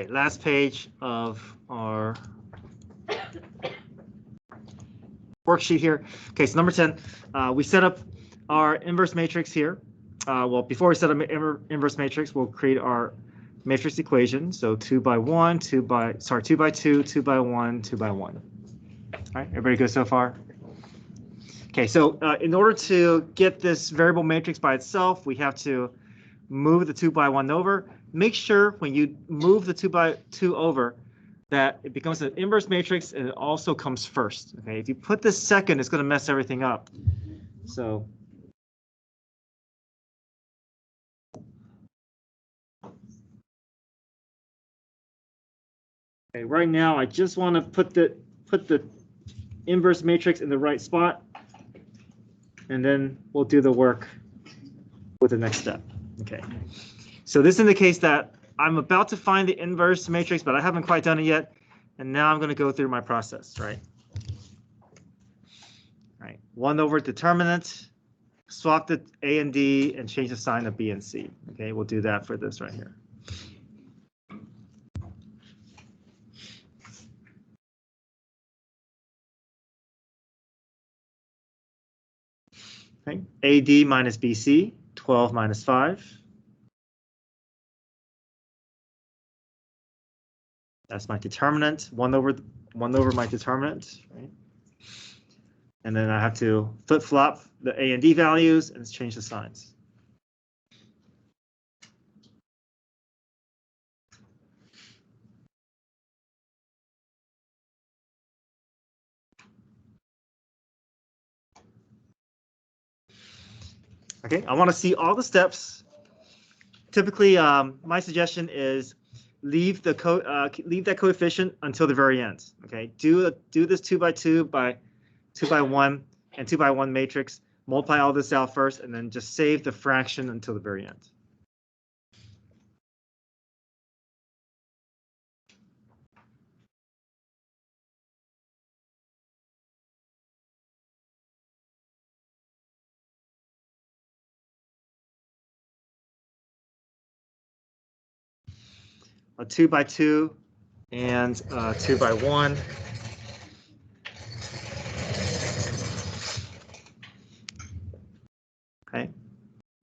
right, last page of our worksheet here. Okay, so number 10, we set up our inverse matrix here. Well, before we set up inverse matrix, we'll create our matrix equation. So 2 by 1, 2 by 2, 2 by 1, 2 by 1. All right, everybody good so far? Okay, so in order to get this variable matrix by itself, we have to move the 2 by 1 over. Make sure when you move the 2 by 2 over that it becomes an inverse matrix and it also comes first. Okay, if you put this second, it's going to mess everything up. So okay, right now I just want to put the inverse matrix in the right spot, and then we'll do the work with the next step. Okay, so this indicates that I'm about to find the inverse matrix, but I haven't quite done it yet. And now I'm going to go through my process, right? All right, 1 over determinant, swap the A and D, and change the sign of B and C. Okay, we'll do that for this right here. Okay, AD minus BC, 12 minus 5. That's my determinant, 1 over my determinant, right? And then I have to flip-flop the A and D values and change the signs. Okay, I want to see all the steps. Typically, my suggestion is leave that coefficient until the very end. Okay, do this 2 by 2 by 2 by 1 and 2 by 1 matrix. Multiply all this out first, and then just save the fraction until the very end. A 2 by 2 and 2 by 1. Okay,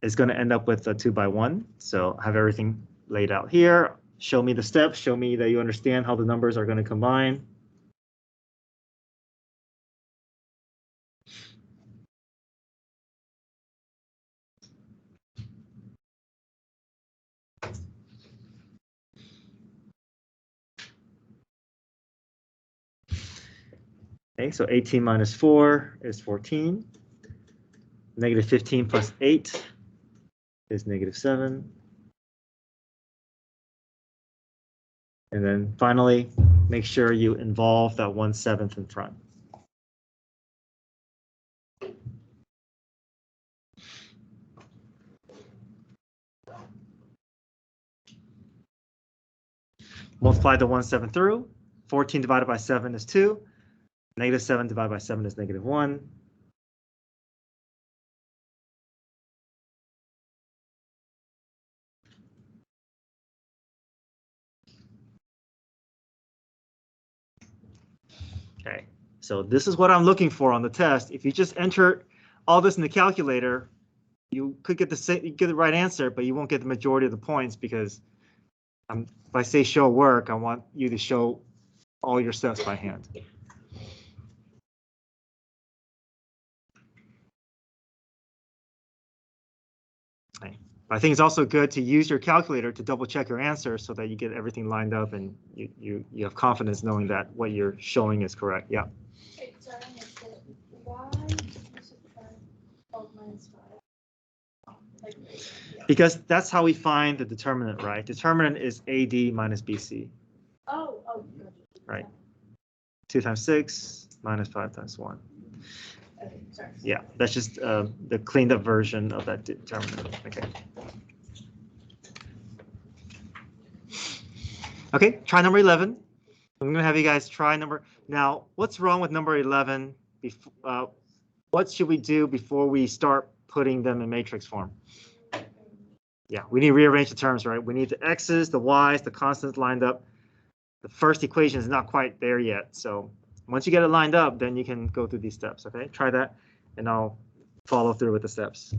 is going to end up with a 2 by 1. So have everything laid out here. Show me the steps. Show me that you understand how the numbers are going to combine. Okay, so 18 minus 4 is 14. Negative 15 plus 8 is negative 7. And then finally, make sure you involve that 1/7 in front. Multiply the 1/7 through. 14 divided by 7 is 2. Negative 7 divided by 7 is negative 1. Okay, so this is what I'm looking for on the test. If you just enter all this in the calculator, you could get the right answer, but you won't get the majority of the points because if I say show work, I want you to show all your steps by hand. Okay. I think it's also good to use your calculator to double check your answer so that you get everything lined up and you have confidence knowing that what you're showing is correct. Yeah. Because that's how we find the determinant, right? Determinant is AD minus BC. Oh. Right. 2 times 6 minus 5 times 1. Okay, sorry. Yeah, that's just the cleaned up version of that determinant. Okay. Okay, try number 11. I'm going to have you guys try number. Now, what's wrong with number 11? What should we do before we start putting them in matrix form? Yeah, we need to rearrange the terms, right? We need the x's, the y's, the constants lined up. the first equation is not quite there yet. So once you get it lined up, then you can go through these steps. Okay, try that, and I'll follow through with the steps.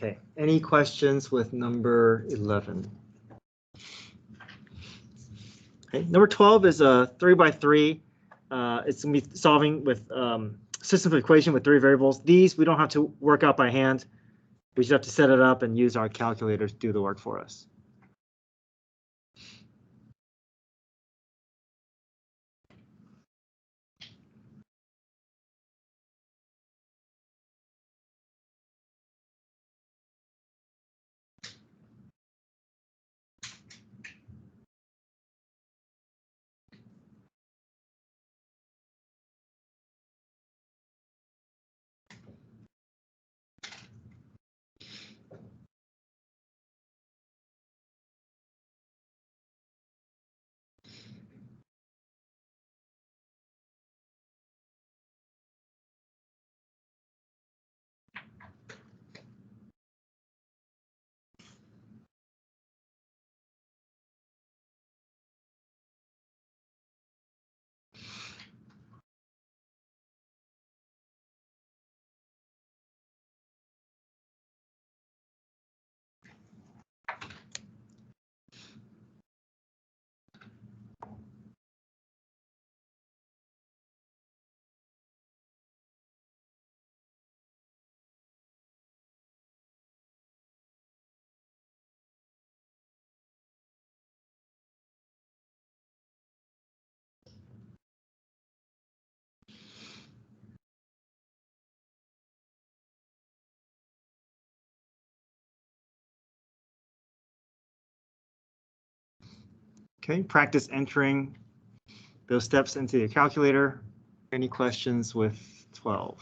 Okay, any questions with number 11? Okay, number 12 is a 3x3. It's going to be solving with system of equation with 3 variables. These we don't have to work out by hand. We just have to set it up and use our calculator to do the work for us. Okay, practice entering those steps into your calculator. Any questions with 12?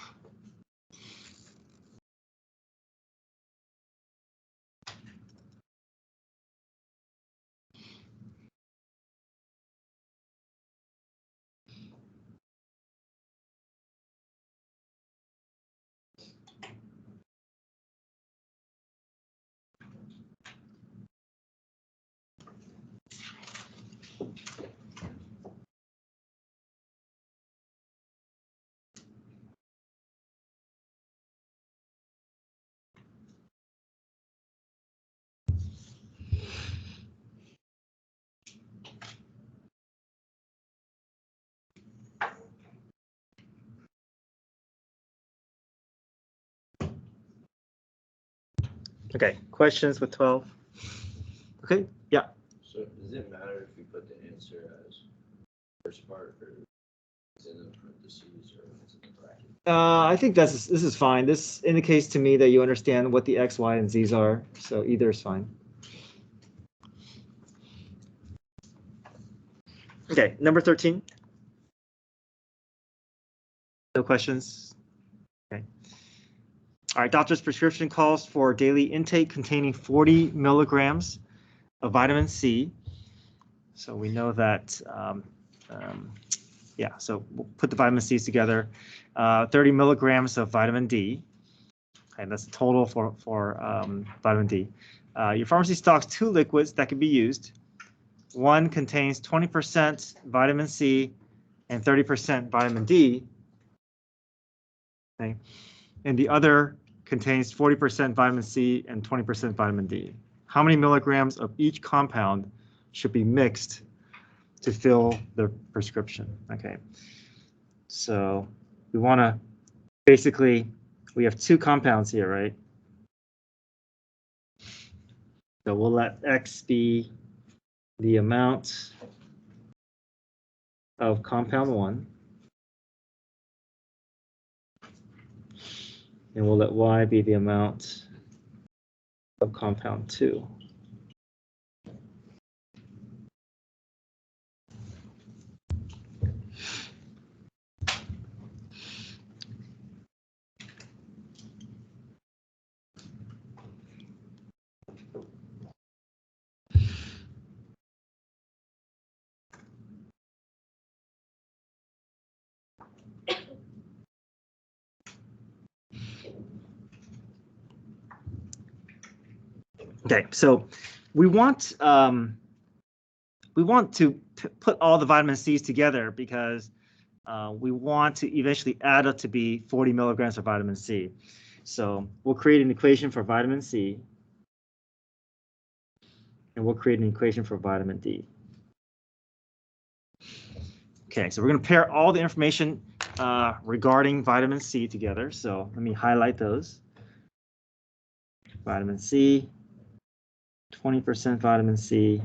Okay, questions with 12? Okay, yeah. So does it matter if we put the answer as first part or it's in the parentheses or it's in the bracket? I think this is fine. This indicates to me that you understand what the x, y, and z's are, so either is fine. Okay, number 13. No questions? Okay. All right, doctor's prescription calls for daily intake containing 40 milligrams of vitamin C. So we know that, yeah, so we'll put the vitamin C's together. 30 milligrams of vitamin D. Okay, that's the total for vitamin D. Your pharmacy stocks 2 liquids that can be used. One contains 20% vitamin C and 30% vitamin D. Okay, and the other contains 40% vitamin C and 20% vitamin D. How many milligrams of each compound should be mixed to fill the prescription? Okay, so we want to basically, we have 2 compounds here, right? So we'll let X be the amount of compound 1. And we'll let Y be the amount of compound 2. Okay, so we want to put all the vitamin C's together because we want to eventually add up to be 40 milligrams of vitamin C. So we'll create an equation for vitamin C, and we'll create an equation for vitamin D. Okay, so we're going to pair all the information regarding vitamin C together. So let me highlight those. Vitamin C, 20% vitamin C,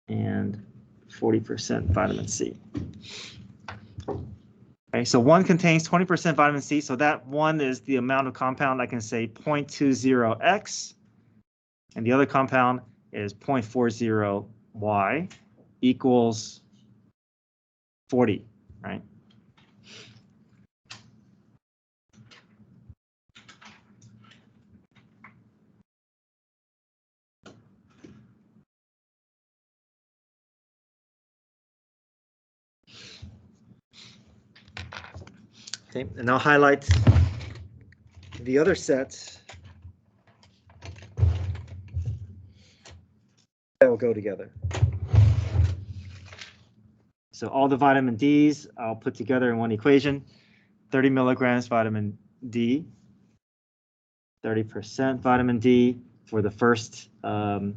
and 40% vitamin C. Okay, so one contains 20% vitamin C, so that one is the amount of compound. I can say 0.20x, and the other compound is 0.40y equals 40, right? Okay, and I'll highlight the other set that will go together. So all the vitamin Ds I'll put together in one equation. 30 milligrams vitamin D, 30% vitamin D for the first for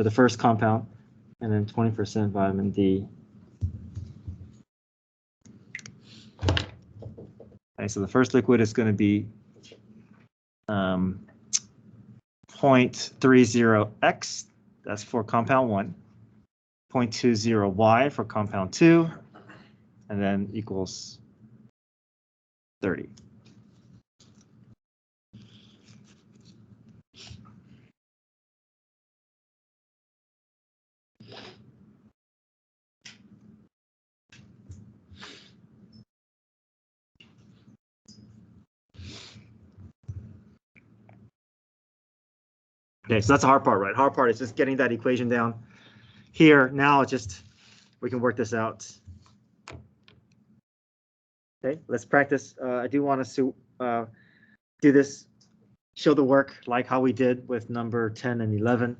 the first compound, and then 20% vitamin D. Okay, so the first liquid is going to be 0.30x, that's for compound 1, 0.20y for compound 2, and then equals 30. Okay, so that's the hard part, right? Hard part is just getting that equation down. Here, now it's just, we can work this out. Okay, let's practice. I do want us to do this, show the work like how we did with number 10 and 11.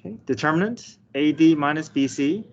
Okay, determinant, AD minus BC.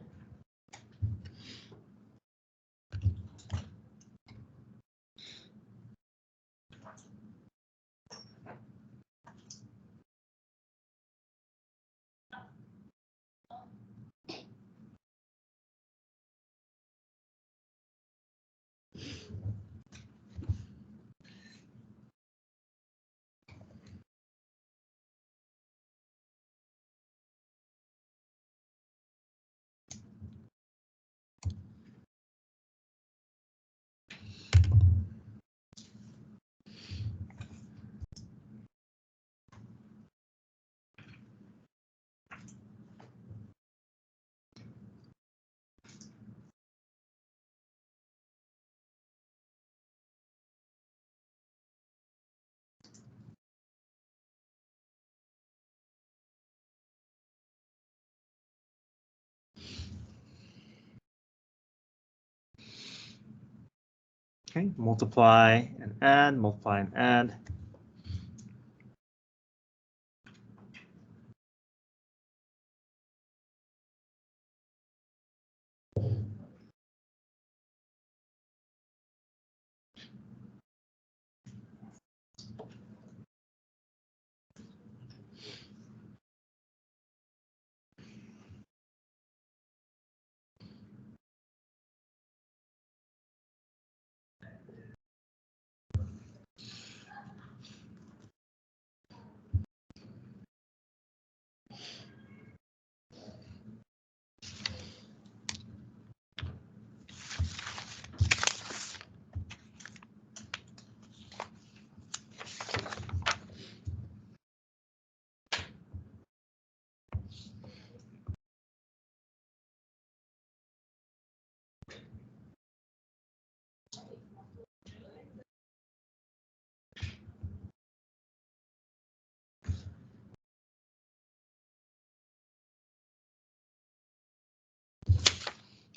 Okay, multiply and add, multiply and add.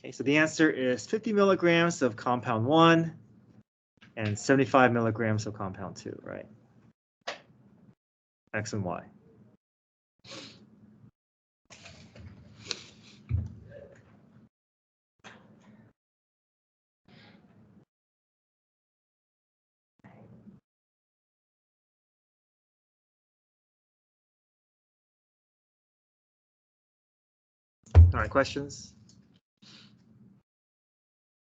Okay, so the answer is 50 milligrams of compound 1 and 75 milligrams of compound 2, right? X and Y. All right, questions?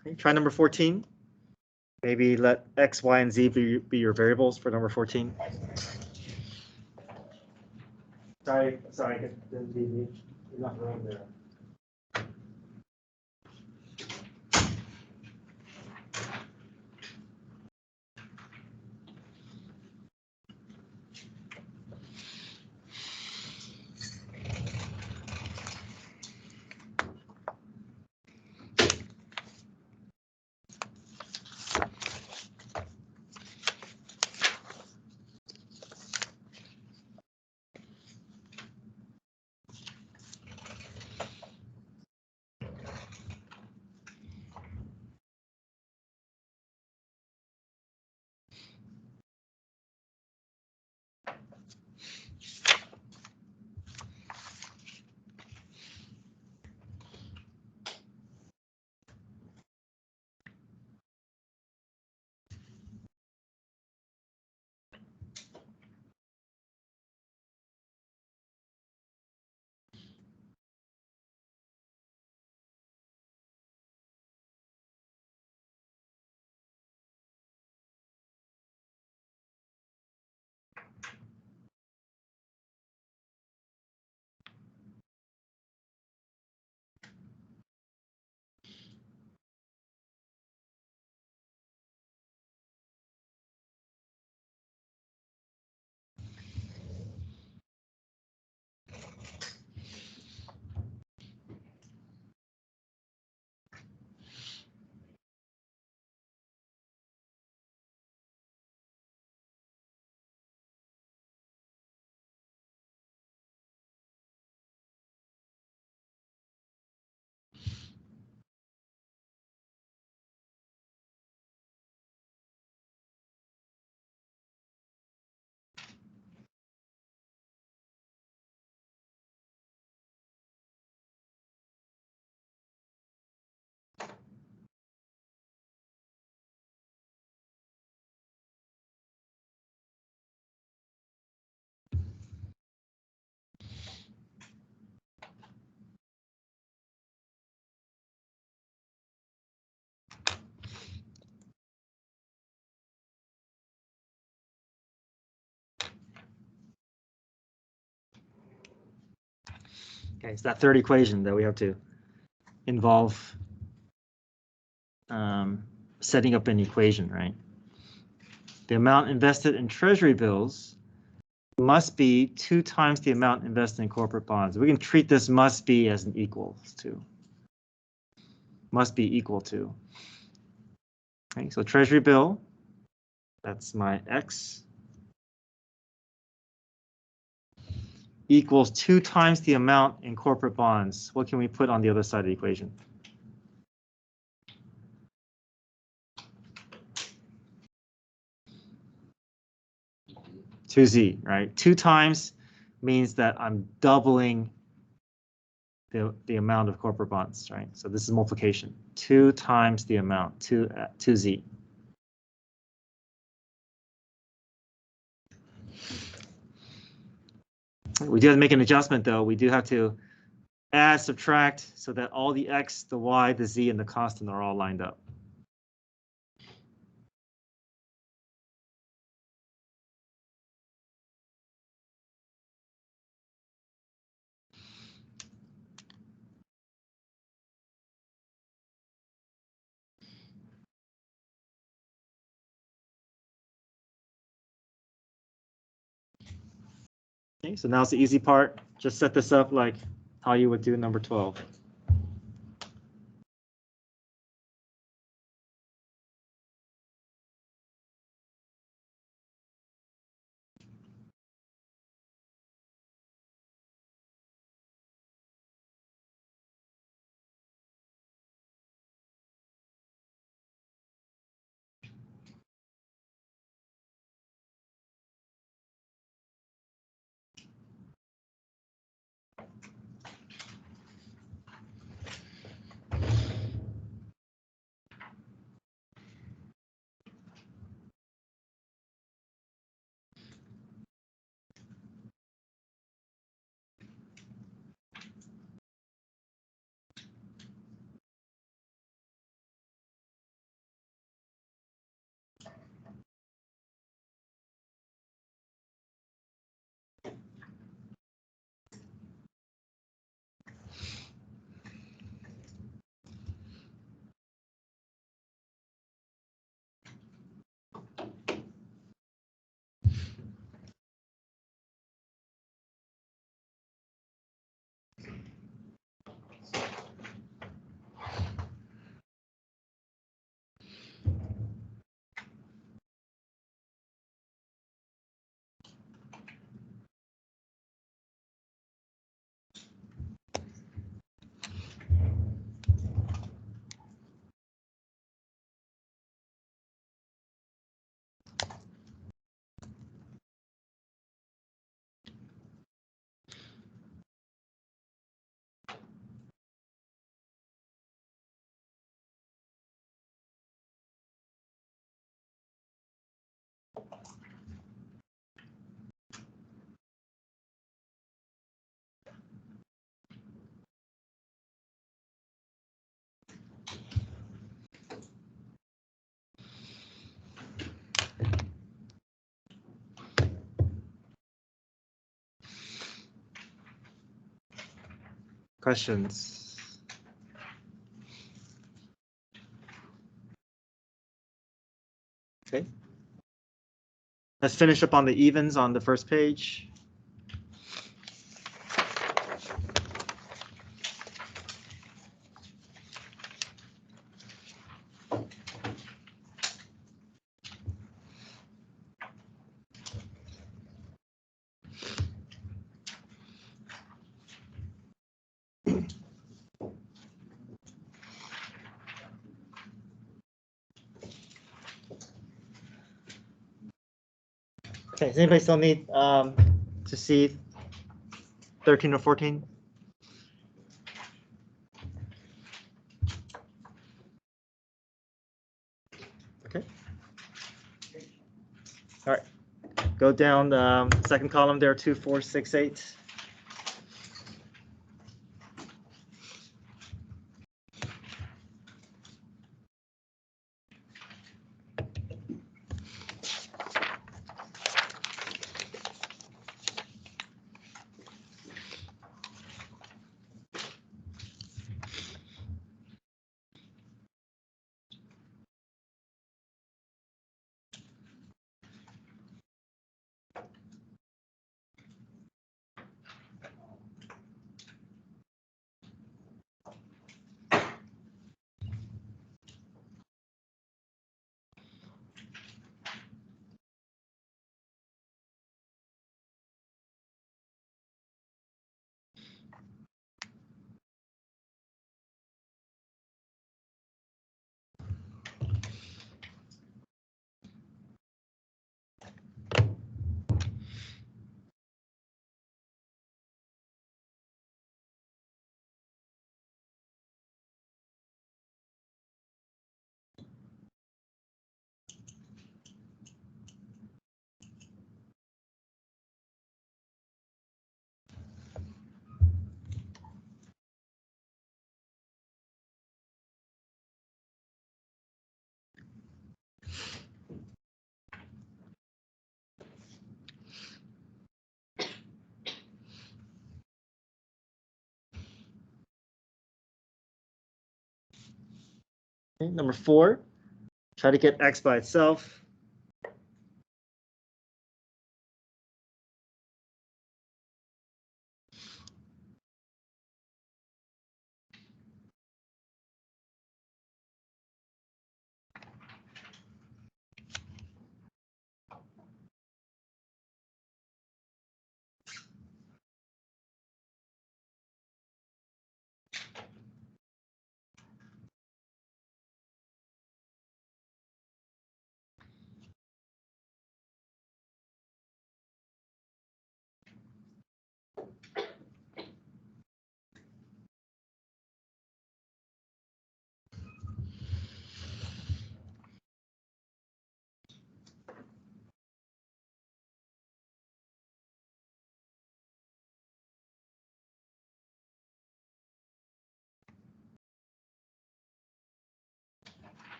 Okay, try number 14. Maybe let X, Y, and Z be your variables for number 14. Sorry, didn't leave you. You're not wrong there. Okay, it's that third equation that we have to involve setting up an equation, right? The amount invested in treasury bills must be 2 times the amount invested in corporate bonds. We can treat this must be as an equals to. Must be equal to. Okay, so treasury bill, that's my X, equals 2 times the amount in corporate bonds. What can we put on the other side of the equation? Two Z, right? 2 times means that I'm doubling the amount of corporate bonds, right? So this is multiplication. 2 times the amount, 2Z. We do have to make an adjustment though. We do have to add, subtract, so that all the X, the Y, the Z, and the constant are all lined up. Okay, so now it's the easy part. Just set this up like how you would do number 12. Questions? Okay. Let's finish up on the evens on the first page. Okay, does anybody still need to see 13 or 14? Okay. All right. Go down the second column there, 2, 4, 6, 8. Okay, number 4, try to get x by itself.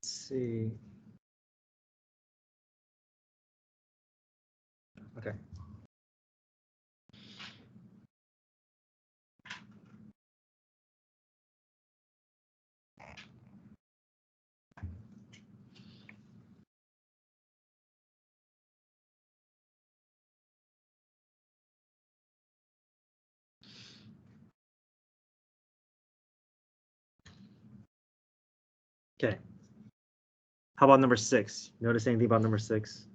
Let's see. Okay. Okay. How about number 6? Notice anything about number 6?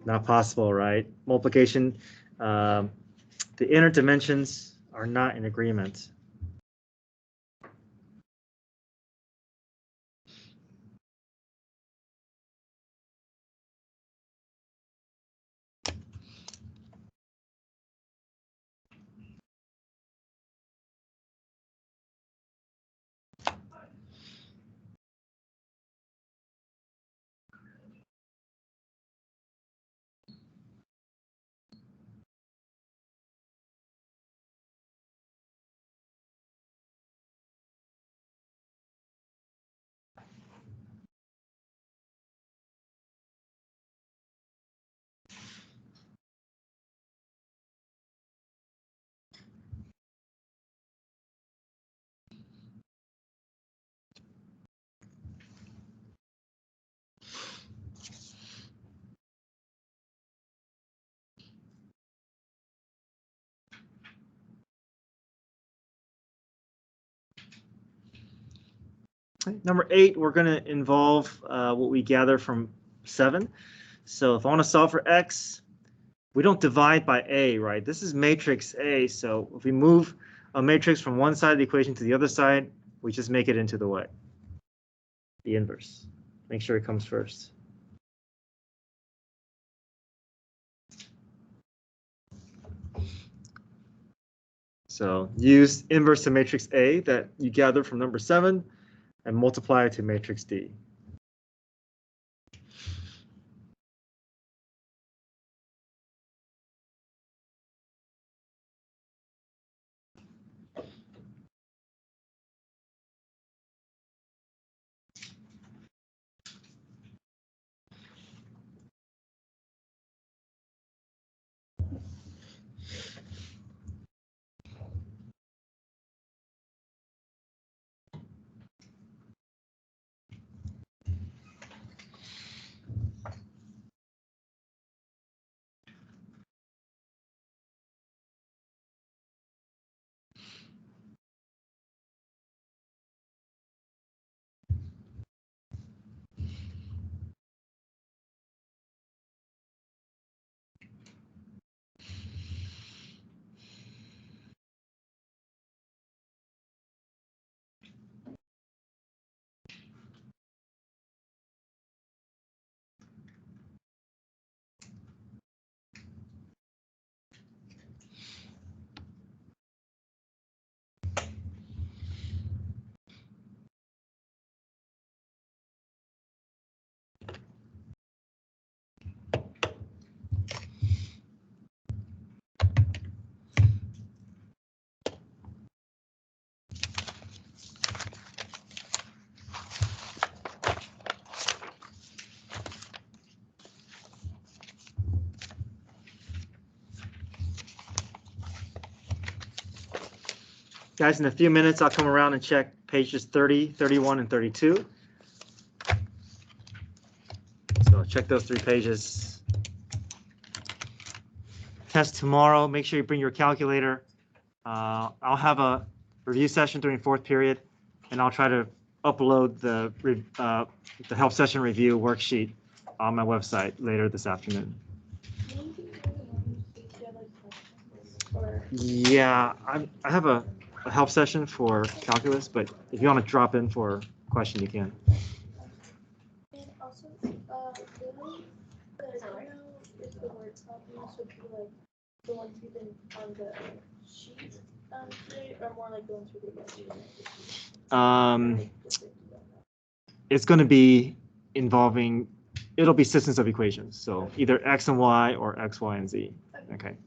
Not possible, right? Multiplication, the inner dimensions are not in agreement. Okay, number 8, we're going to involve what we gather from 7. So if I want to solve for x, we don't divide by a, right? This is matrix A, so if we move a matrix from one side of the equation to the other side, we just make it into the what? The inverse. Make sure it comes first. So use inverse to matrix A that you gather from number 7 and multiply it to matrix D. Guys, in a few minutes, I'll come around and check pages 30, 31, and 32. So check those 3 pages. Test tomorrow. Make sure you bring your calculator. I'll have a review session during 4th period, and I'll try to upload the help session review worksheet on my website later this afternoon. Yeah, I have a help session for calculus, but if you want to drop in for a question, you can. And also, if the word problems would be like the ones you've been on the sheet today, or more like the ones we did yesterday? It's going to be involving, it'll be systems of equations. So either x and y or x, y, and z. Okay.